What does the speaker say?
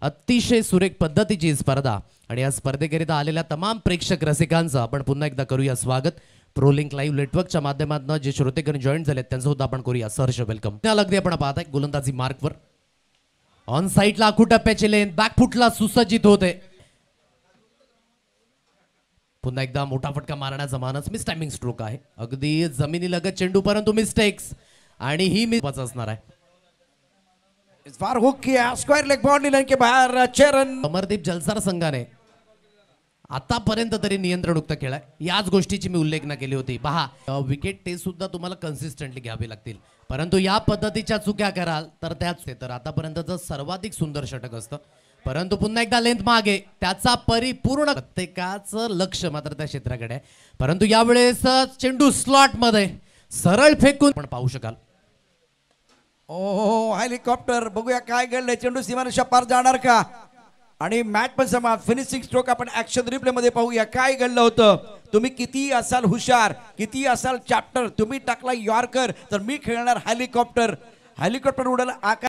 अतिशय सुरेख पद्धतीची स्पर्धा आणि या स्पर्धेकरिता आलेल्या तमाम प्रेक्षक रसिकांचं आपण पुन्हा एकदा करूया स्वागत। प्रोलिंक लाईव्ह नेटवर्कच्या माध्यमातून जे श्रोतेगण जॉईन झालेत त्यांचं सुद्धा आपण करूया सहर्ष वेलकम। त्याला अगदी आपण पाहताय गोलंदाजी मार्कवर ऑन साइडला आखू टप्प्याची लेन बॅकफुटला सुसज्जित होते। पुन्हा एकदा मोठा फटका मारण्याचा मानस मिस टायमिंग स्ट्रोक आहे, अगदी जमिनी लगत चेंडू परंतु मिस्टेक्स आणि ही मिस असणार आहे। इस बार हुक किया स्क्वायर लेग बाउंड्री लाइन के बाहर चरण। अमरदीप जलसार संघाने आतापर्यंत तरी नियंत्रणयुक्त खेळाय, याच गोष्टीची मी उल्लेख केली होती। पहा विकेट ते सुद्धा तुम्हाला कन्सिस्टंटली घ्यावे लागतील, परंतु या पद्धतीच्या चुक्या कराल तर त्याच तर आतापर्यंतचं सर्वाधिक सुंदर षटक असतं। परंतु पुन्हा एकदा लेंथ मागे त्याचा परिपूर्ण प्रत्येकाचं लक्ष मात्र त्या क्षेत्राकडे आहे, परंतु यावेळेस चेंडू स्लॉट मध्ये सरळ फेकून पण पाहू शकाल। ओहो हेलिकॉप्टर बघूया काय घडलंय, चेंडू सीमारेषा पार जाणार का? आणि मॅच पण समाप्त। फिनिशिंग स्ट्रोक आपण ऍक्शन रिप्ले मध्ये पाहूया काय घडलं होतं। तुम्ही किती असाल हुशार, किती असाल चॅप्टर, तुम्ही टाकला यॉर्कर तर मी खेळणार हेलिकॉप्टर। हेलिकॉप्टर उडाला आकाश